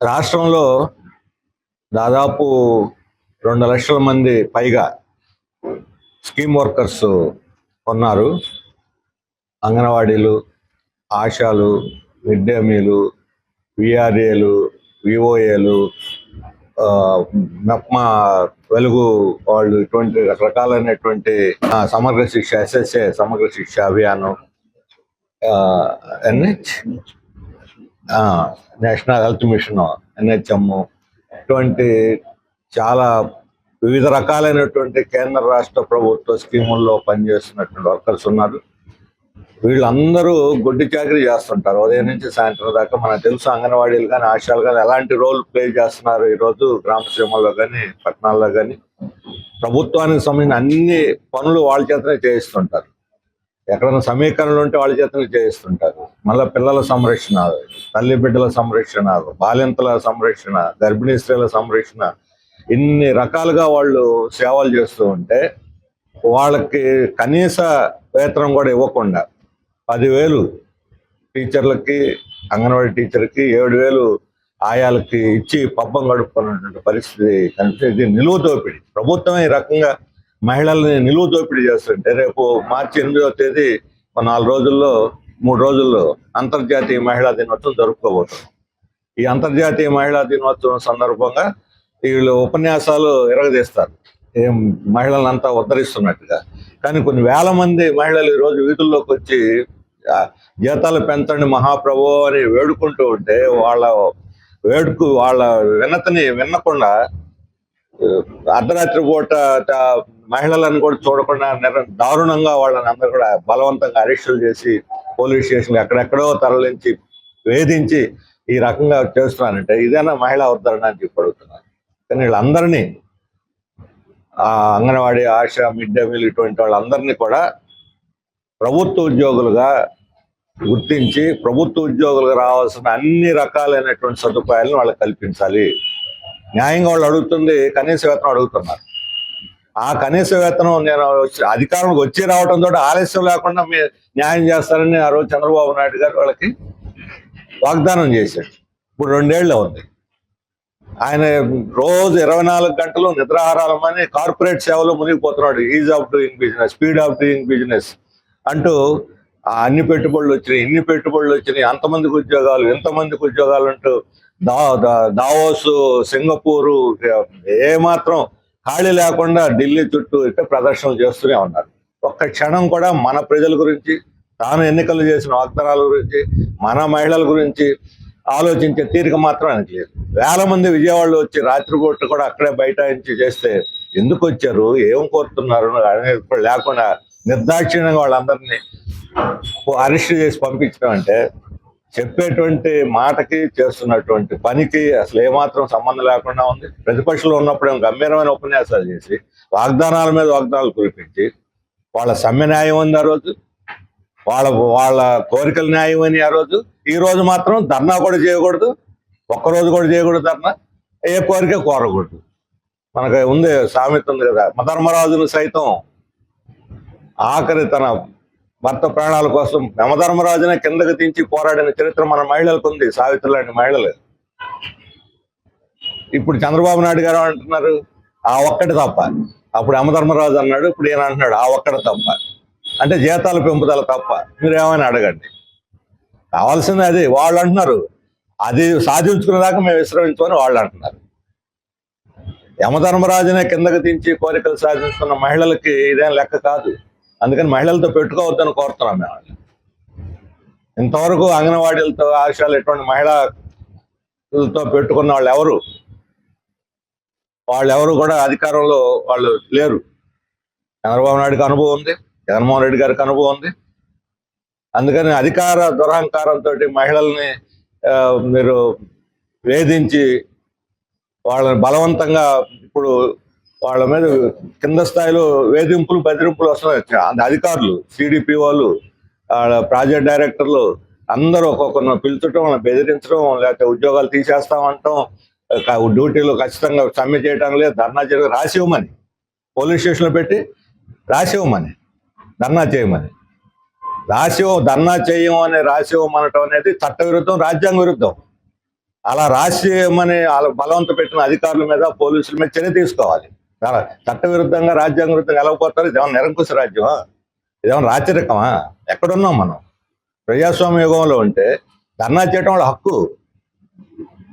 రాష్ట్రంలో దాదాపు 2 లక్షల మంది పైగా స్కీమ్ వర్కర్స్ ఉన్నారు. అంగన్వాడీలు, ఆశాలు, మిడ్ డే మీలు, విఆర్ఏలు, విఓఏలు, మెప్మా వెలుగు వాళ్ళు, ఇటువంటి రకరకాలైనటువంటి సమగ్ర శిక్ష, ఎస్ఎస్ఏ సమగ్ర శిక్ష అభియానం, NH national health mission, NHM, ఇటువంటి చాలా వివిధ రకాలైనటువంటి కేంద్ర రాష్ట్ర ప్రభుత్వ స్కీముల్లో పనిచేస్తున్నటువంటి వర్కర్స్ ఉన్నారు. వీళ్ళందరూ గొడ్డి చాకరీ చేస్తుంటారు ఉదయం నుంచి సాయంత్రం దాకా. మనకు తెలుసు అంగన్వాడీలు కానీ ఆశాలు కానీ ఎలాంటి రోల్ ప్లే చేస్తున్నారు ఈరోజు గ్రామ సీమల్లో కానీ పట్టణాల్లో కానీ. ప్రభుత్వానికి సంబంధించిన అన్ని పనులు వాళ్ళ చేతనే చేయిస్తుంటారు. ఎక్కడైనా సమీకరణలు ఉంటే వాళ్ళ చేతనే చేయిస్తుంటారు. మళ్ళీ పిల్లల సంరక్షణ, తల్లి బిడ్డల సంరక్షణ, బాలింతల సంరక్షణ, గర్భిణీ స్త్రీల సంరక్షణ, ఇన్ని రకాలుగా వాళ్ళు సేవలు చేస్తూ ఉంటే వాళ్ళకి కనీస వేతనం కూడా ఇవ్వకుండా 10,000 టీచర్లకి, అంగన్వాడీ టీచర్కి, 7,000 ఆయాలకి ఇచ్చి పబ్బం గడుపుకున్నటువంటి పరిస్థితి కనిపిస్తే ఇది నిలువ దోపిడీ. ప్రభుత్వం ఈ రకంగా మహిళల్ని నిలువ దోపిడీ చేస్తుంటే రేపు మార్చి 8వ తేదీ 3 రోజుల్లో అంతర్జాతీయ మహిళా దినోత్సవం జరుపుకోబోతుంది. ఈ అంతర్జాతీయ మహిళా దినోత్సవం సందర్భంగా వీళ్ళు ఉపన్యాసాలు ఎరగదీస్తారు, ఏం మహిళలంతా ఉద్ధరిస్తున్నట్టుగా. కానీ కొన్ని వేల మంది మహిళలు ఈరోజు వీధుల్లోకి వచ్చి జీతాలు పెంచండి మహాప్రభు అని వేడుకుంటూ ఉంటే వాళ్ళ వినతిని వినకుండా అర్ధరాత్రి పూట మహిళలను కూడా చూడకుండా దారుణంగా వాళ్ళని అందరూ కూడా బలవంతంగా అరెస్టులు చేసి పోలీస్ స్టేషన్లు ఎక్కడెక్కడో తరలించి వేధించి ఈ రకంగా చేస్తున్నారంటే ఇదేనా మహిళా ఉద్ధరణ అని చెప్పి అడుగుతున్నారు. కానీ వీళ్ళందరినీ అంగన్వాడీ, ఆశ, మిడ్ డే మీల్ ఇటువంటి వాళ్ళందరినీ కూడా ప్రభుత్వ ఉద్యోగులుగా గుర్తించి ప్రభుత్వ ఉద్యోగులుగా రావాల్సిన అన్ని రకాలైనటువంటి సదుపాయాలను వాళ్ళకి కల్పించాలి. న్యాయంగా వాళ్ళు అడుగుతుంది కనీస వేతనం అడుగుతున్నారు. ఆ కనీస వేతనం నేను అధికారంలోకి వచ్చి రావడంతో ఆలస్యం లేకుండా మీరు న్యాయం చేస్తారని ఆ రోజు చంద్రబాబు నాయుడు గారు వాళ్ళకి వాగ్దానం చేశాడు. ఇప్పుడు 2 ఏళ్ళు ఉంది. ఆయన రోజు 24 గంటలు నిద్రాహారాలమని కార్పొరేట్ సేవలో మునిగిపోతున్నాడు. Ease of doing business, speed of doing business అంటూ అన్ని పెట్టుబడులు వచ్చినాయి, ఇన్ని పెట్టుబడులు వచ్చినాయి, అంతమందికి ఉద్యోగాలు, ఇంతమందికి ఉద్యోగాలు అంటూ దావోస్, సింగపూరు ఏమాత్రం ఖాళీ లేకుండా ఢిల్లీ చుట్టూ ఇట్లా ప్రదర్శనలు చేస్తూనే ఉన్నారు. ఒక్క క్షణం కూడా మన ప్రజల గురించి, తాను ఎన్నికలు చేసిన వాగ్దానాల గురించి, మన మహిళల గురించి ఆలోచించే తీరిక మాత్రం ఆయనకి లేదు. వేల మంది విజయవాడలో వచ్చి రాత్రిపూట కూడా అక్కడే బైఠాయించి చేస్తే ఎందుకు వచ్చారు, ఏం కోరుతున్నారు అనేది కూడా లేకుండా నిర్దాక్షిణ్యంగా వాళ్ళందరినీ అరెస్ట్ చేసి పంపించడం అంటే చెప్పేటువంటి మాటకి చేస్తున్నటువంటి పనికి అసలు ఏమాత్రం సంబంధం లేకుండా ఉంది. ప్రతిపక్షంలో ఉన్నప్పుడు గంభీరమైన ఉపన్యాసాలు చేసి వాగ్దానాల మీద వాగ్దానాలు కురిపించి వాళ్ళ సమ్మె న్యాయం ఉంది ఆ రోజు, వాళ్ళ కోరికల న్యాయం అని ఆ రోజు. ఈ రోజు మాత్రం ధర్నా కూడా చేయకూడదు, ఒక్కరోజు కూడా చేయకూడదు ధర్నా, ఏ కోరిక కోరకూడదు. మనకు ఉంది సామెత ఉంది కదా, యమధర్మరాజును సైతం ఆఖరి తన భర్త ప్రాణాల కోసం యమధర్మరాజునే కిందకి దించి పోరాడిన చరిత్ర మన మహిళలకు ఉంది, సావిత్రి లాంటి మహిళలు. ఇప్పుడు చంద్రబాబు నాయుడు గారు అంటున్నారు ఆ ఒక్కటి తప్ప. అప్పుడు యమధర్మరాజు అన్నాడు, ఇప్పుడు ఈయన అంటున్నాడు ఆ ఒక్కటి తప్ప. అంటే జీతాల పెంపుదల తప్ప. మీరు ఏమైనా అడగండి, కావాల్సింది అది. వాళ్ళు అంటున్నారు అది సాధించుకునేదాకా మేము విశ్రమించుకొని వాళ్ళు అంటున్నారు. యమధర్మరాజునే కిందకి దించి కోరికలు సాధించుకున్న మహిళలకి ఇదేం లెక్క కాదు. అందుకని మహిళలతో పెట్టుకోవద్దని కోరుతున్నాం మేము. ఇంతవరకు అంగన్వాడీలతో, ఆశాలు ఎటువంటి మహిళలతో పెట్టుకున్న వాళ్ళెవరు కూడా అధికారంలో వాళ్ళు లేరు. చంద్రబాబు నాయుడుకి అనుభవం ఉంది, జగన్మోహన్ రెడ్డి గారికి అనుభవం ఉంది. అందుకని అధికార దురహంకారంతో మహిళల్ని మీరు వేధించి వాళ్ళని బలవంతంగా ఇప్పుడు వాళ్ళ మీద కింద స్థాయిలో వేధింపులు, బెదిరింపులు వస్తున్నాయి. అధికారులు, సిడిపిఓలు, ప్రాజెక్ట్ డైరెక్టర్లు అందరూ ఒక్కొక్కరిని పిలుచడం, బెదిరించడం, లేకపోతే ఉద్యోగాలు తీసేస్తామంటాం, డ్యూటీలో ఖచ్చితంగా సమ్మె చేయడం లేదు, ధర్నా చేయడం, రాసివ్వమని పోలీస్ స్టేషన్లో పెట్టి రాసివ్వమని, ధర్నా చేయమని. ధర్నా చేయము అని రాసివ్వమనటం అనేది చట్టవిరుద్ధం, రాజ్యాంగ విరుద్ధం. అలా రాసివ్వమని వాళ్ళ బలవంత పెట్టిన అధికారుల మీద, పోలీసుల మీద చర్య తీసుకోవాలి. చట్టవిరుద్ధంగా, రాజ్యాంగ విరుద్ధంగా ఎలా పోతారు? ఇదేమన్నా నిరంకుశ రాజ్యమా? ఇదేమన్నా రాచరికమా? ఎక్కడున్నాం మనం? ప్రజాస్వామ్య యుగంలో ఉంటే ధర్నా చేయటం వాళ్ళ హక్కు.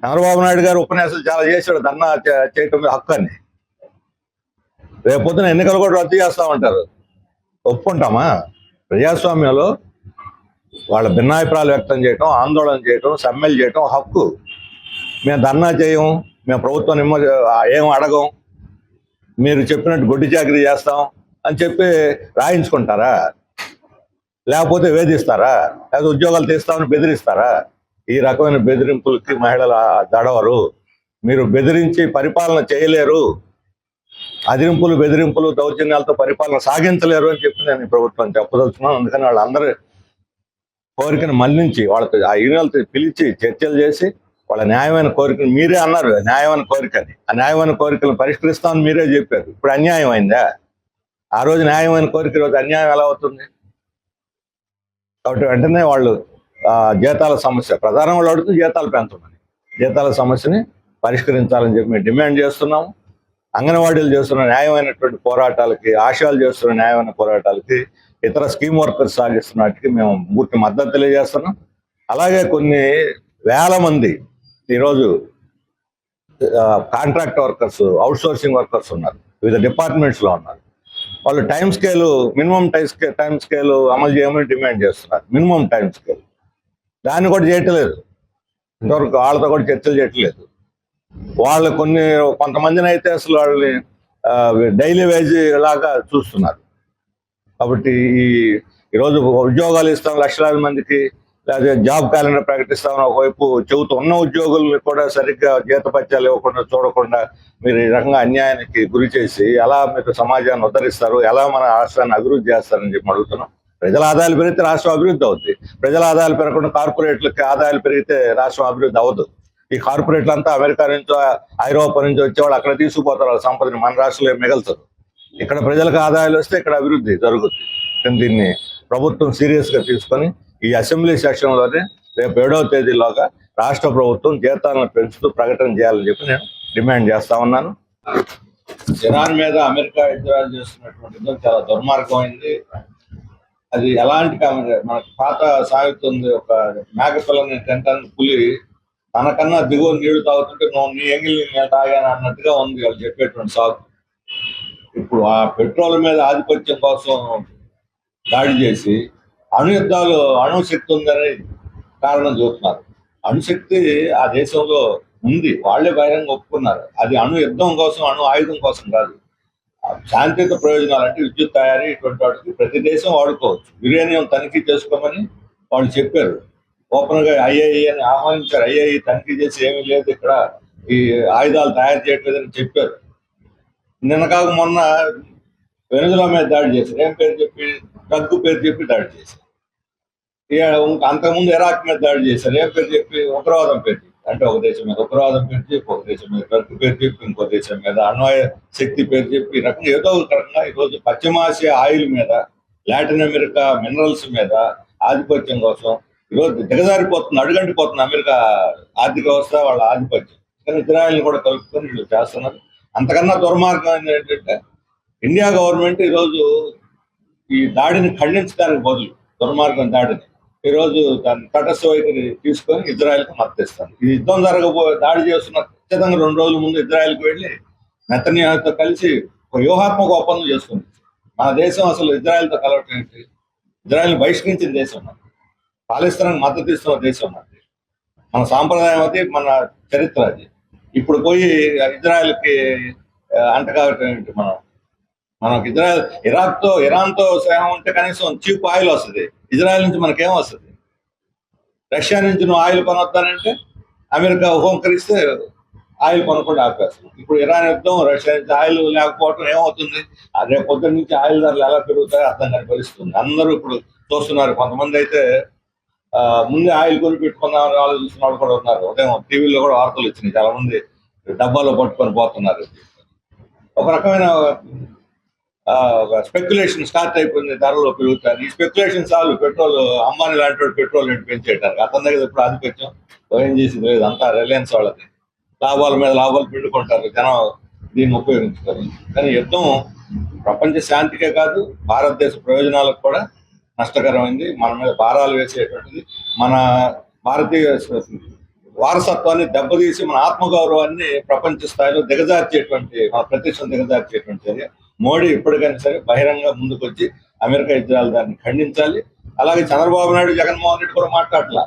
చంద్రబాబు నాయుడు గారు ఉపన్యాసాలు చాలా చేశాడు ధర్నా చేయటం మీద హక్కు అని. రేపొద్దున ఎన్నికలు కూడా రద్దు చేస్తామంటారు, ఒప్పుకుంటామా? ప్రజాస్వామ్యంలో వాళ్ళ భిన్నాభిప్రాయాలు వ్యక్తం చేయటం, ఆందోళన చేయటం, సమ్మెలు చేయటం హక్కు. మేము ధర్నా చేయం, మేము ప్రభుత్వం ఏం అడగం, మీరు చెప్పినట్టు గొడ్డి చాకరీ చేస్తాం అని చెప్పి రాయించుకుంటారా? లేకపోతే వేధిస్తారా? లేకపోతే ఉద్యోగాలు తీస్తామని బెదిరిస్తారా? ఈ రకమైన బెదిరింపులకి మహిళలు దడవరు. మీరు బెదిరించి పరిపాలన చేయలేరు, అదిరింపులు, బెదిరింపులు, దౌర్జన్యాలతో పరిపాలన సాగించలేరు అని చెప్పి నేను ప్రభుత్వం చెప్పదలుచున్నాను. అందుకని వాళ్ళందరూ కోరికను మళ్లించి వాళ్ళతో ఆ యూనియన్లతో పిలిచి చర్చలు చేసి వాళ్ళ న్యాయమైన కోరికను, మీరే అన్నారు న్యాయమైన కోరికని, ఆ న్యాయమైన కోరికలను పరిష్కరిస్తామని మీరే చెప్పారు. ఇప్పుడు అన్యాయం అయిందా? ఆ రోజు న్యాయమైన కోరిక రోజు అన్యాయం ఎలా అవుతుంది? కాబట్టి వెంటనే వాళ్ళు జీతాల సమస్య, ప్రధానంగా వాళ్ళు అడుగుతుంది జీతాలు పెంచమని, జీతాల సమస్యని పరిష్కరించాలని చెప్పి మేము డిమాండ్ చేస్తున్నాము. అంగన్వాడీలు చేస్తున్న న్యాయమైనటువంటి పోరాటాలకి, ఆశయాలు చేస్తున్న న్యాయమైన పోరాటాలకి, ఇతర స్కీమ్ వర్కర్స్ సాగిస్తున్న వాటికి మేము పూర్తి మద్దతు తెలియజేస్తున్నాం. అలాగే కొన్ని వేల మంది ఈరోజు కాంట్రాక్ట్ వర్కర్స్, అవుట్సోర్సింగ్ వర్కర్స్ ఉన్నారు, వివిధ డిపార్ట్మెంట్స్లో ఉన్నారు. వాళ్ళు time scale, minimum time scale అమలు చేయమని డిమాండ్ చేస్తున్నారు. మినిమం టైం స్కేల్ దాన్ని కూడా చేయట్లేదు, ఇంతవరకు వాళ్ళతో కూడా చర్చలు చేయట్లేదు. వాళ్ళు కొంతమందిని అయితే అసలు వాళ్ళని డైలీ వేజ్ లాగా చూస్తున్నారు. కాబట్టి ఈరోజు ఉద్యోగాలు ఇస్తాం లక్షలాది మందికి, లేదా జాబ్ క్యాలెండర్ ప్రకటిస్తామని ఒకవైపు చెబుతూ ఉన్న ఉద్యోగుల్ని కూడా సరిగ్గా జీతపత్యాలు ఇవ్వకుండా, చూడకుండా మీరు ఈ రకంగా అన్యాయానికి గురి చేసి ఎలా మీరు సమాజాన్ని ఉద్ధరిస్తారు, ఎలా మన రాష్ట్రాన్ని అభివృద్ధి చేస్తారని చెప్పి అడుగుతున్నాం. ప్రజల ఆదాయాలు పెరిగితే రాష్ట్రం అభివృద్ధి అవుతుంది. ప్రజల ఆదాయాలు పెరగకుండా కార్పొరేట్లకి ఆదాయాలు పెరిగితే రాష్ట్రం అభివృద్ధి అవ్వదు. ఈ కార్పొరేట్లు అంతా అమెరికా నుంచో, ఐరోపా నుంచి వచ్చేవాళ్ళు అక్కడ తీసుకుపోతారు వాళ్ళ సంపదని, మన రాష్ట్రంలో మిగల్చదు. ఇక్కడ ప్రజలకు ఆదాయాలు వస్తే ఇక్కడ అభివృద్ధి జరుగుతుంది. దీన్ని ప్రభుత్వం సీరియస్గా తీసుకొని ఈ అసెంబ్లీ సెషన్లోనే రేపు 7వ తేదీలోగా రాష్ట్ర ప్రభుత్వం జీతాలను పెంచుతూ ప్రకటన చేయాలని చెప్పి నేను డిమాండ్ చేస్తా ఉన్నాను. ఇరాన్ మీద అమెరికా ఇజ్రాయెల్ చేస్తున్నటువంటి యుద్ధం చాలా దుర్మార్గమైంది. అది ఎలాంటి మనకు పాత సాగుతుంది, ఒక మేకపిల్లని తింటానికి పులి తనకన్నా దిగువ నీళ్లు తాగుతుంటే నువ్వు నీ ఎంగిలి నేను తాగాను అన్నట్టుగా ఉంది వాళ్ళు చెప్పేటువంటి సాగు. ఇప్పుడు ఆ పెట్రోల్ మీద ఆధిపత్యం కోసం దాడి చేసి అణుయుద్ధాలు, అణుశక్తి ఉందని కారణం చూస్తున్నారు. అణుశక్తి ఆ దేశంలో ఉంది, వాళ్లే బహిరంగ ఒప్పుకున్నారు. అది అణు యుద్ధం కోసం, అణు ఆయుధం కోసం కాదు. శాంతియుత ప్రయోజనాలు అంటే విద్యుత్ తయారీ, ఇటువంటి వాటికి ప్రతి దేశం వాడుకోవచ్చు. యురేనియం తనిఖీ చేసుకోమని వాళ్ళు చెప్పారు. ఓపెన్ గా ఐఐఈ అని ఆహ్వానించారు. ఐఐఈ తనిఖీ చేసి ఏమీ లేదు, ఇక్కడ ఈ ఆయుధాలు తయారు చేయట్లేదని చెప్పారు. నిన్న కాక మొన్న వెనుజులా మీద దాడి చేశారు. ఏం పేరు చెప్పి? డ్రగ్ పేరు చెప్పి దాడి చేశారు. అంతకుముందు ఇరాక్ మీద దాడి చేశారు. ఏం పేరు చెప్పి? ఉగ్రవాదం పేరు చెప్పి. అంటే ఒక దేశం మీద ఉగ్రవాదం పేరు చెప్పి, ఒక దేశం మీద డ్రగ్ పేరు చెప్పి, ఇంకో దేశం మీద అణ్వాయ శక్తి పేరు చెప్పి, ఈ రకంగా ఏదో ఒక రకంగా ఈరోజు పశ్చిమాసియా ఆయిల్ మీద, లాటిన్ అమెరికా మినరల్స్ మీద ఆధిపత్యం కోసం ఈరోజు దిగజారిపోతుంది, అడుగంటిపోతుంది అమెరికా ఆర్థిక వ్యవస్థ, వాళ్ళ ఆధిపత్యం. కానీ ఇజ్రాయెల్ని కూడా కలుపుకొని వీళ్ళు చేస్తున్నారు. అంతకన్నా దుర్మార్గం ఏంటంటే ఇండియా గవర్నమెంట్ ఈరోజు ఈ దాడిని ఖండించడానికి బదులు, దుర్మార్గం దాడిని, ఈరోజు దాన్ని తటస్థ వైఖరి తీసుకొని ఇజ్రాయెల్కి మద్దతిస్తారు. ఈ యుద్ధం దాడి చేస్తున్న ఖచ్చితంగా 2 రోజుల ముందు ఇజ్రాయెల్కి వెళ్ళి నెతన్యాహుతో కలిసి ఒక వ్యూహాత్మక ఒప్పందం చేసుకుంది. మన దేశం అసలు ఇజ్రాయెల్తో కలవటం ఏంటి? ఇజ్రాయెల్ని బహిష్కరించిన దేశం, పాలిస్తానికి మద్దతు ఇస్తున్న దేశం, మన సాంప్రదాయం అది, మన చరిత్ర అది. ఇప్పుడు పోయి ఇజ్రాయెల్కి అంటకావటం ఏంటి? మనకి ఇరాన్తో స్నేహం ఉంటే కనీసం చీప్ ఆయిల్ వస్తుంది. ఇజ్రాయెల్ నుంచి మనకేం వస్తుంది? రష్యా నుంచి నువ్వు ఆయిల్ కొనొద్దానంటే అమెరికా హోంకరిస్తే ఆయిల్ కొనకుండా ఆపేస్తాం. ఇప్పుడు ఇరాన్ యుద్ధం, రష్యా నుంచి ఆయిల్ లేకపోవడం ఏమవుతుంది? రేపు పొద్దున్న నుంచి ఆయిల్ ధరలు ఎలా పెరుగుతాయో అర్థం కాని పరిస్థితుంది. అందరూ ఇప్పుడు చూస్తున్నారు. కొంతమంది అయితే ముందే ఆయిల్ కొని పెట్టుకుందామని ఆలోచిస్తున్న వాళ్ళు కూడా ఉన్నారు. ఉదయం టీవీలో కూడా వార్తలు వచ్చినాయి. చాలా మంది డబ్బాలో పట్టుకొని పోతున్నారు. ఒక రకమైన స్పెక్యులేషన్ స్టార్ట్ అయిపోయింది, ధరలు పెరుగుతాయి. ఈ స్పెక్యులేషన్ చాలు పెట్రోల్, అంబానీ లాంటి వాడు పెట్రోల్ రేటు పెంచేటారు. అతని దగ్గర ఇప్పుడు ఆధిపత్యం ఓఎన్జీసీ లేదు, అంతా రిలయన్స్ వాళ్ళది. లాభాల మీద లాభాలు పిండుకుంటారు జనం దీన్ని ఉపయోగించుకొని. కానీ యుద్ధం ప్రపంచ శాంతికే కాదు, భారతదేశ ప్రయోజనాలకు కూడా నష్టకరమైంది. మన మీద భారాలు వేసేటువంటిది, మన భారతీయ వారసత్వాన్ని దెబ్బతీసి మన ఆత్మగౌరవాన్ని ప్రపంచ స్థాయిలో దిగజార్చేటువంటి, మన ప్రతిష్టను దిగజార్చేటువంటి చర్య. మోడీ ఇప్పటికైనా సరే బహిరంగ ముందుకు వచ్చి అమెరికా యుద్ధాలు దాన్ని ఖండించాలి. అలాగే చంద్రబాబు నాయుడు, జగన్మోహన్ రెడ్డి కూడా మాట్లాడలా,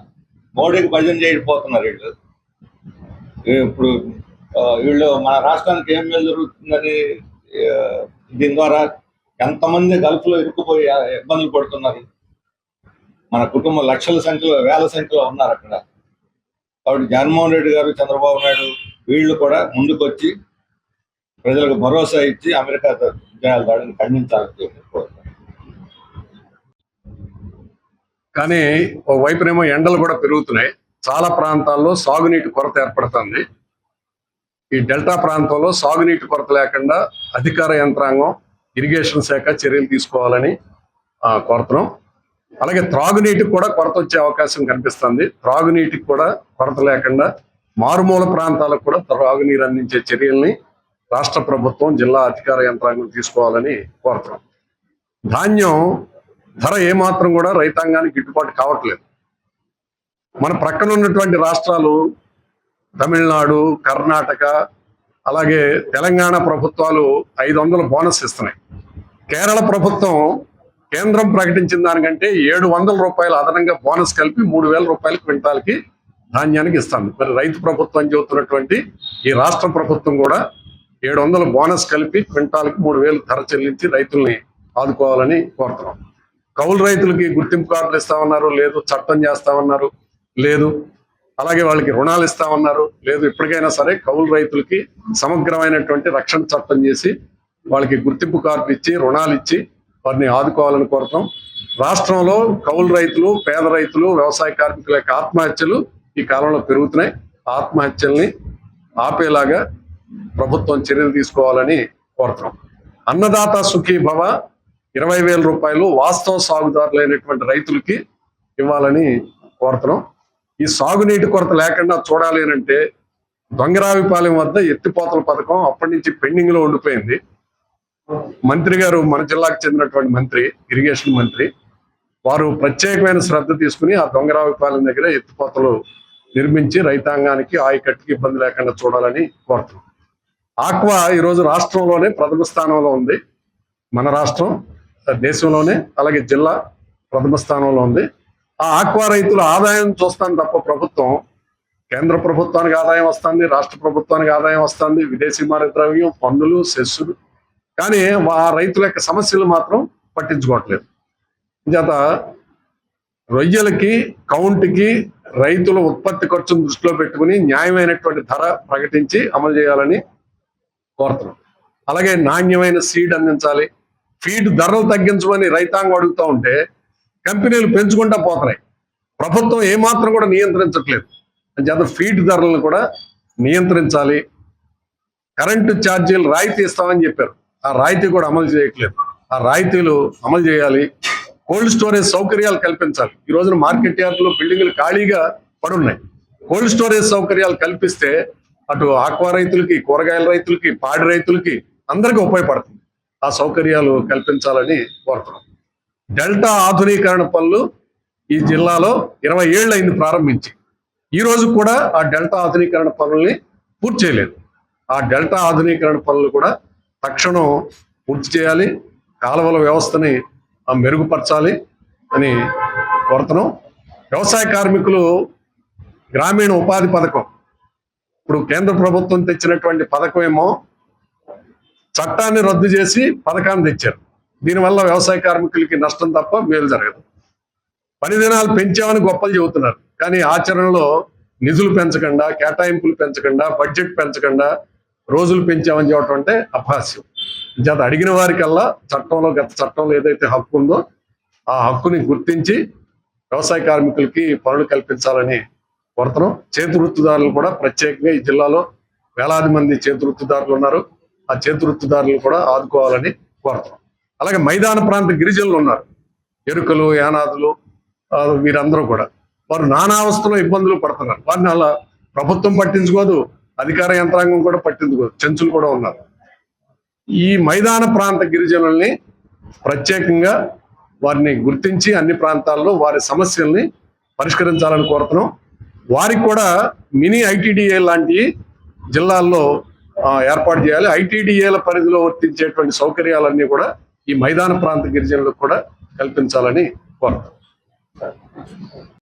మోడీకి భజన చేయకపోతున్నారు వీళ్ళు. ఇప్పుడు వీళ్ళు మన రాష్ట్రానికి ఏం మేలు జరుగుతుందని దీని ద్వారా ఎంతమంది గల్ఫ్ లో ఇరుక్కుపోయి ఇబ్బందులు పడుతున్నారు. మన కుటుంబం లక్షల సంఖ్యలో, వేల సంఖ్యలో ఉన్నారు అక్కడ. కాబట్టి జగన్మోహన్ రెడ్డి గారు, చంద్రబాబు నాయుడు వీళ్ళు కూడా ముందుకొచ్చి ప్రజలకు భరోసా ఇచ్చి అమెరికా దాడిని ఖండించాలని చెప్పి. కానీ ఒకవైపునేమో ఎండలు కూడా పెరుగుతున్నాయి. చాలా ప్రాంతాల్లో సాగునీటి కొరత ఏర్పడుతుంది. ఈ డెల్టా ప్రాంతంలో సాగునీటి కొరత లేకుండా అధికార యంత్రాంగం, ఇరిగేషన్ శాఖ చర్యలు తీసుకోవాలని కోరుతున్నాం. అలాగే త్రాగునీటికి కూడా కొరత వచ్చే అవకాశం కనిపిస్తుంది. త్రాగునీటికి కూడా కొరత లేకుండా మారుమూల ప్రాంతాలకు కూడా త్రాగునీరు అందించే చర్యల్ని రాష్ట్ర ప్రభుత్వం, జిల్లా అధికార యంత్రాంగం తీసుకోవాలని కోరుతున్నాం. ధాన్యం ధర ఏమాత్రం కూడా రైతాంగానికి గిట్టుబాటు కావట్లేదు. మన ప్రక్కన ఉన్నటువంటి రాష్ట్రాలు తమిళనాడు, కర్ణాటక, అలాగే తెలంగాణ ప్రభుత్వాలు 500 బోనస్ ఇస్తున్నాయి. కేరళ ప్రభుత్వం కేంద్రం ప్రకటించిన దానికంటే 700 రూపాయలు అదనంగా బోనస్ కలిపి 3000 రూపాయలు క్వింటాల్కి ధాన్యానికి ఇస్తుంది. మరి రైతు ప్రభుత్వం చెబుతున్నటువంటి ఈ రాష్ట్ర ప్రభుత్వం కూడా 700 బోనస్ కలిపి క్వింటాల్కి 3000 ధర చెల్లించి రైతుల్ని ఆదుకోవాలని కోరుతున్నాం. కౌలు రైతులకి గుర్తింపు కార్డులు ఇస్తామన్నారు, లేదు. చట్టం చేస్తామన్నారు, లేదు. అలాగే వాళ్ళకి రుణాలు ఇస్తామన్నారు, లేదు. ఇప్పటికైనా సరే కౌలు రైతులకి సమగ్రమైనటువంటి రక్షణ చట్టం చేసి వాళ్ళకి గుర్తింపు కార్డులు ఇచ్చి, రుణాలు ఇచ్చి వారిని ఆదుకోవాలని కోరుతాం. రాష్ట్రంలో కౌలు రైతులు, పేద రైతులు, వ్యవసాయ కార్మికుల యొక్క ఆత్మహత్యలు ఈ కాలంలో పెరుగుతున్నాయి. ఆత్మహత్యల్ని ఆపేలాగా ప్రభుత్వం చర్యలు తీసుకోవాలని కోరుతాం. అన్నదాత సుఖీ భవ 20,000 రూపాయలు వాస్తవ సాగుదారులైనటువంటి రైతులకి ఇవ్వాలని కోరుతున్నాం. ఈ సాగునీటి కొరత లేకుండా చూడాలి అంటే దొంగరావిపాలెం వద్ద ఎత్తిపోతల పథకం అప్పటి నుంచి పెండింగ్ లో ఉండిపోయింది. మంత్రి గారు, మన జిల్లాకు చెందినటువంటి మంత్రి, ఇరిగేషన్ మంత్రి, వారు ప్రత్యేకమైన శ్రద్ధ తీసుకుని ఆ దొంగరావిపాలెం దగ్గర ఎత్తిపోతలు నిర్మించి రైతాంగానికి ఆయకట్టుకి ఇబ్బంది లేకుండా చూడాలని కోరుతున్నాం. ఆక్వా ఈరోజు రాష్ట్రంలోనే ప్రథమ స్థానంలో ఉంది. మన రాష్ట్రం దేశంలోనే, అలాగే జిల్లా ప్రథమ స్థానంలో ఉంది. ఆ ఆక్వా రైతుల ఆదాయం చూస్తాను తప్ప ప్రభుత్వం, కేంద్ర ప్రభుత్వానికి ఆదాయం వస్తుంది, రాష్ట్ర ప్రభుత్వానికి ఆదాయం వస్తుంది, విదేశీ మారక ద్రవ్యం, పన్నులు, సెస్సులు, కానీ ఆ రైతుల యొక్క సమస్యలు మాత్రం పట్టించుకోవట్లేదు. చేత రొయ్యలకి, కౌంట్కి రైతుల ఉత్పత్తి ఖర్చును దృష్టిలో పెట్టుకుని న్యాయమైనటువంటి ధర ప్రకటించి అమలు చేయాలని కోరుతున్నాం. అలాగే నాణ్యమైన సీడ్ అందించాలి. ఫీడ్ ధరలు తగ్గించమని రైతాంగం అడుగుతూ ఉంటే కంపెనీలు పెంచుకుంటా పోతున్నాయి. ప్రభుత్వం ఏమాత్రం కూడా నియంత్రించట్లేదు. చేత ఫీడ్ ధరలను కూడా నియంత్రించాలి. కరెంటు ఛార్జీలు రాయితీ ఇస్తామని చెప్పారు, ఆ రాయితీ కూడా అమలు చేయట్లేదు. ఆ రాయితీలు అమలు చేయాలి. కోల్డ్ స్టోరేజ్ సౌకర్యాలు కల్పించాలి. ఈ రోజున మార్కెట్ యార్డులో బిల్డింగులు ఖాళీగా పడున్నాయి. కోల్డ్ స్టోరేజ్ సౌకర్యాలు కల్పిస్తే అటు ఆక్వా రైతులకి, కూరగాయల రైతులకి, పాడి రైతులకి అందరికీ ఉపయోగపడుతుంది. ఆ సౌకర్యాలు కల్పించాలని కోరుతున్నాం. డెల్టా ఆధునీకరణ పనులు ఈ జిల్లాలో 20 ఏళ్ళు అయింది ప్రారంభించి. ఈ రోజు కూడా ఆ డెల్టా ఆధునీకరణ పనుల్ని పూర్తి చేయలేదు. ఆ డెల్టా ఆధునీకరణ పనులు కూడా తక్షణం పూర్తి చేయాలి. కాలువల వ్యవస్థని మెరుగుపరచాలి అని కోరుతున్నాం. వ్యవసాయ కార్మికులు గ్రామీణ ఉపాధి పథకం, ఇప్పుడు కేంద్ర ప్రభుత్వం తెచ్చినటువంటి పథకం ఏమో చట్టాన్ని రద్దు చేసి పథకాన్ని తెచ్చారు. దీనివల్ల వ్యవసాయ కార్మికులకి నష్టం తప్ప మేలు జరగదు. పని దినాలు పెంచామని గొప్పలు చెబుతున్నారు, కానీ ఆచరణలో నిధులు పెంచకుండా, కేటాయింపులు పెంచకుండా, బడ్జెట్ పెంచకుండా రోజులు పెంచామని చెప్పడం అంటే అపహాస్యం. చేత అడిగిన వారికల్లా చట్టంలో, గత చట్టంలో ఏదైతే హక్కు ఉందో ఆ హక్కుని గుర్తించి వ్యవసాయ కార్మికులకి పనులు కల్పించాలని కోరుతున్నాం. చేతి వృత్తిదారులు కూడా ప్రత్యేకంగా ఈ జిల్లాలో వేలాది మంది చేతివృత్తిదారులు ఉన్నారు. ఆ చేతివృత్తిదారులు కూడా ఆదుకోవాలని కోరుతున్నాం. అలాగే మైదాన ప్రాంత గిరిజనులు ఉన్నారు, ఎరుకలు, యానాదులు, వీరందరూ కూడా వారు నానా అవస్థలో ఇబ్బందులు పడుతున్నారు. వారిని అలా ప్రభుత్వం పట్టించుకోదు, అధికార యంత్రాంగం కూడా పట్టించుకోదు, చెంచులు కూడా ఉన్నారు. ఈ మైదాన ప్రాంత గిరిజనుల్ని ప్రత్యేకంగా వారిని గుర్తించి అన్ని ప్రాంతాల్లో వారి సమస్యల్ని పరిష్కరించాలని కోరుతున్నాం. వారికి కూడా మినీ ఐటీడీఏ లాంటి జిల్లాల్లో ఏర్పాటు చేయాలి. ఐటీడీఏల పరిధిలో వర్తించేటువంటి సౌకర్యాలన్నీ కూడా ఈ మైదాన ప్రాంత గిరిజనులకు కూడా కల్పించాలని కోరుతున్నాం.